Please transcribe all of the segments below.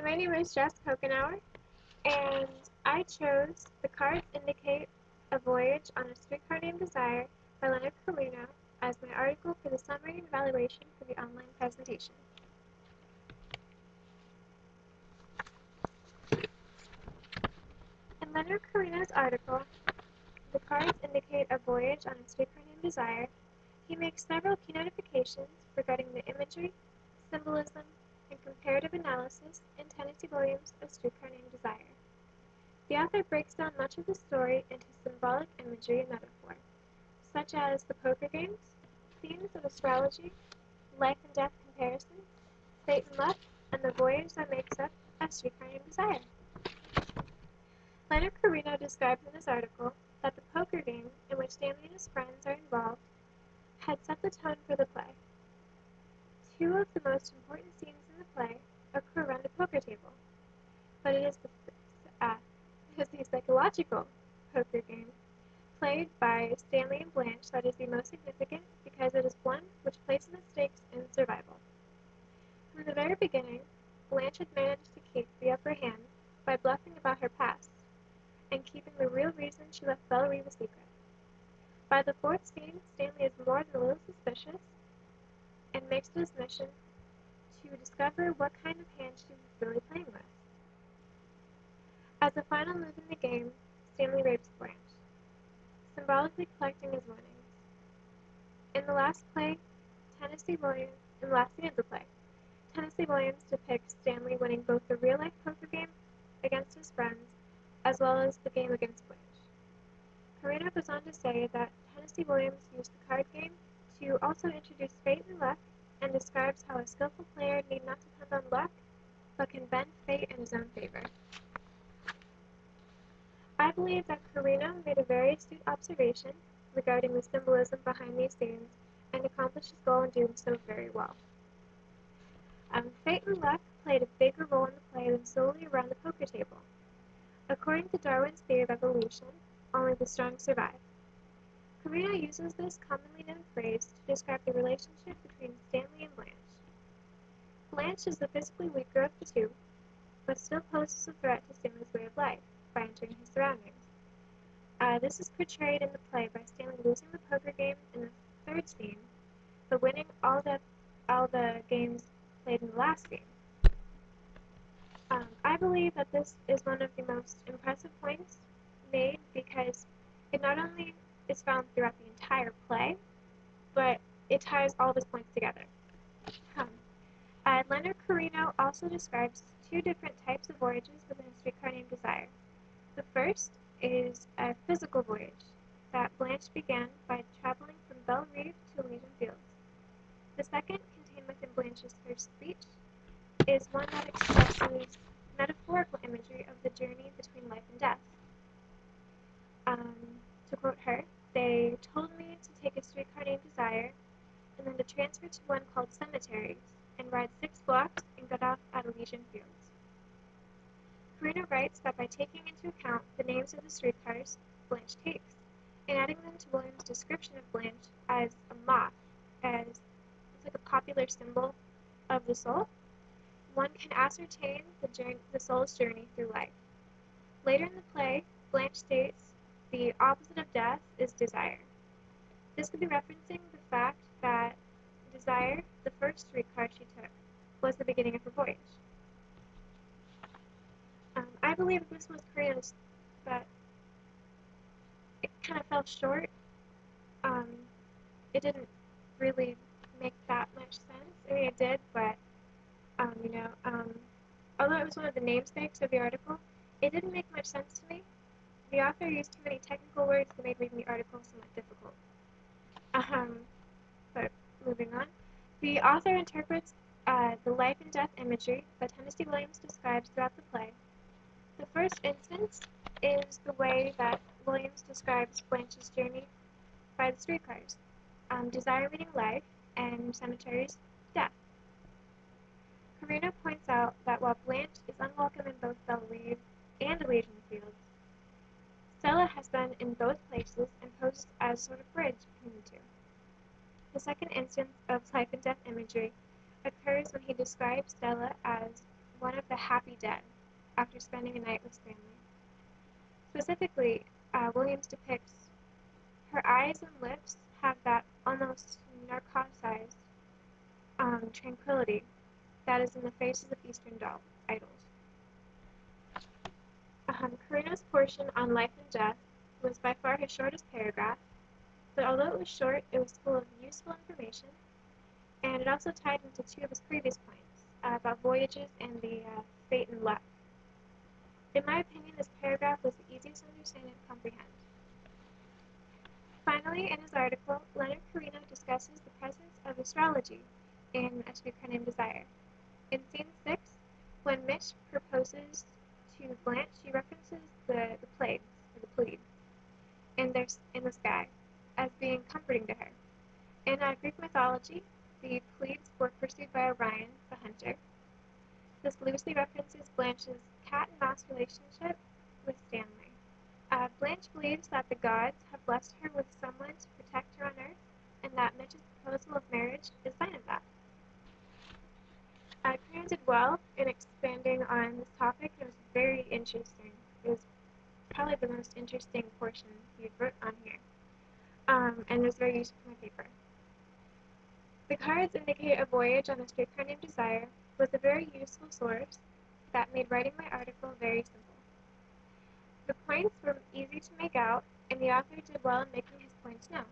my name is Jess Kokenauer, and I chose The Cards Indicate a Voyage on a Streetcar Named Desire by Leonard Carino as my article for the summary and evaluation for the online presentation. In Leonard Carino's article, The Cards Indicate a Voyage on a Streetcar Named Desire, he makes several key notifications regarding the imagery, symbolism, and comparative analysis in Tennessee Williams' A Streetcar Named Desire. The author breaks down much of the story into symbolic imagery and metaphor, such as the poker games, themes of astrology, life and death comparisons, fate and luck, and the voyage that makes up A Streetcar Named Desire. Leonard Carino describes in his article that the poker game in which Stanley and his friends are involved had set the tone for the play. Two of the most important scenes in the play occur around a poker table, but it is the psychological poker game played by Stanley and Blanche that is the most significant because it is one which places the stakes in survival. From the very beginning, Blanche had managed to keep the upper hand by bluffing about her past and keeping the real reason she left Bellerive a secret. By the fourth scene, Stanley is more than a little suspicious and makes it his mission to discover what kind of hand she was really playing with. As a final move in the game, Stanley rapes Blanche, symbolically collecting his winnings. In the last scene of the play, Tennessee Williams depicts Stanley winning both the real-life poker game against his friends as well as the game against Blanche. Carino goes on to say that Tennessee Williams used the card game to also introduce fate and luck, and describes how a skillful player need not depend on luck, but can bend fate in his own favor. I believe that Carino made a very astute observation regarding the symbolism behind these scenes, and accomplished his goal in doing so very well. Fate and luck played a bigger role in the play than solely around the poker table. According to Darwin's theory of evolution, only the strong survive. Carino uses this commonly known phrase to describe the relationship between Stanley and Blanche. Blanche is the physically weaker of the two, but still poses a threat to Stanley's way of life by entering his surroundings. This is portrayed in the play by Stanley losing the poker game in the third scene, but winning all the games played in the last scene. I believe that this is one of the most impressive points made because it not only is found throughout the entire play, but it ties all of his points together. Leonard Carino also describes two different types of voyages within A Streetcar Named Desire. The first is a physical voyage that Blanche began by traveling from Bellerive to Elysian Fields. The second, contained within Blanche's first speech, is one that expresses metaphorical imagery of the journey between life and death. To quote her, "They told me to take a streetcar named Desire, and then to transfer to one called Cemeteries, and ride 6 blocks and get off at Elysian Fields." Carino writes that by taking into account the names of the streetcars Blanche takes, and adding them to Williams' description of Blanche as a moth, as it's like a popular symbol of the soul, one can ascertain the soul's journey through life. Later in the play, Blanche states the opposite of death is desire. This could be referencing the fact that Desire, the first streetcar she took, was the beginning of her voyage. I believe this was Carino's, but it kind of fell short. It didn't really make that much sense. I mean, it did, but although it was one of the namesakes of the article, it didn't make much sense to me. The author used too many technical words that made reading the article somewhat difficult. But moving on, the author interprets the life and death imagery that Tennessee Williams describes throughout the play. The first instance is the way that Williams describes Blanche's journey by the streetcars, Desire meaning life, and Cemeteries, death. Carino points out that while Blanche is unwelcome in both Bellerive and Elysian Fields, Stella has been in both places and poses as sort of bridge between the two. The second instance of life and death imagery occurs when he describes Stella as one of the happy dead after spending a night with Stanley. Specifically, Williams depicts her eyes and lips have that almost narcotized tranquility that is in the faces of Eastern idols. Carino's portion on life and death was by far his shortest paragraph, but although it was short, it was full of useful information, and it also tied into two of his previous points about voyages and the fate and luck. In my opinion, this paragraph was the easiest to understand and comprehend. Finally, in his article, Leonard Carino discusses the presence of astrology in A Streetcar Named Desire. In scene 6, when Mitch proposes to Blanche, she references the plagues, or the Pleiades, in the sky, as being comforting to her. In Greek mythology, the Pleiades were pursued by Orion, the hunter. This loosely references Blanche's cat-and-mouse relationship with Stanley. Blanche believes that the gods have blessed her with someone to protect her on Earth, and that Mitch's proposal of marriage is a sign of that. Carino did well in expanding on this topic. It was very interesting. It was probably the most interesting portion he wrote on here, and it was very useful for my paper. The cards indicate a voyage on a streetcar named Desire was a very useful source that made writing my article very simple. The points were easy to make out, and the author did well in making his points known.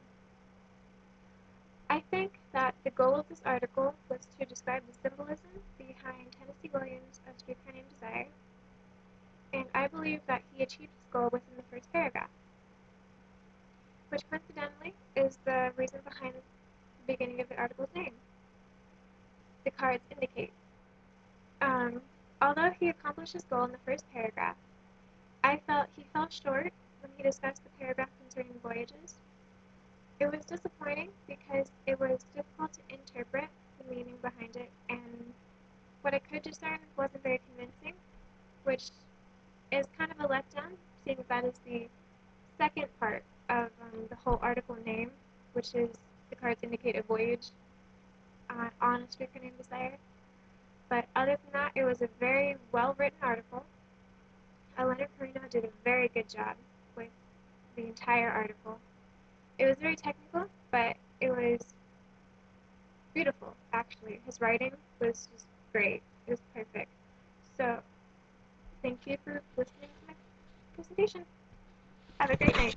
I think that the goal of this article was to describe the symbolism behind Tennessee Williams' A Streetcar Named Desire, and I believe that he achieved his goal within the first paragraph, which coincidentally is the reason behind the beginning of the article's name. The cards indicate. Although he accomplished his goal in the first paragraph, I felt he fell short when he discussed the paragraph concerning voyages. It was disappointing because it was difficult to interpret the meaning behind it, and what I could discern wasn't very convincing, which is kind of a letdown, seeing that is the second part of the whole article name, which is the cards indicate a voyage on A Streetcar Named Desire. But other than that, it was a very well-written article. Leonard Carino did a very good job with the entire article. It was very technical, but it was beautiful, actually. His writing was just great. It was perfect. So, thank you for listening to my presentation. Have a great night.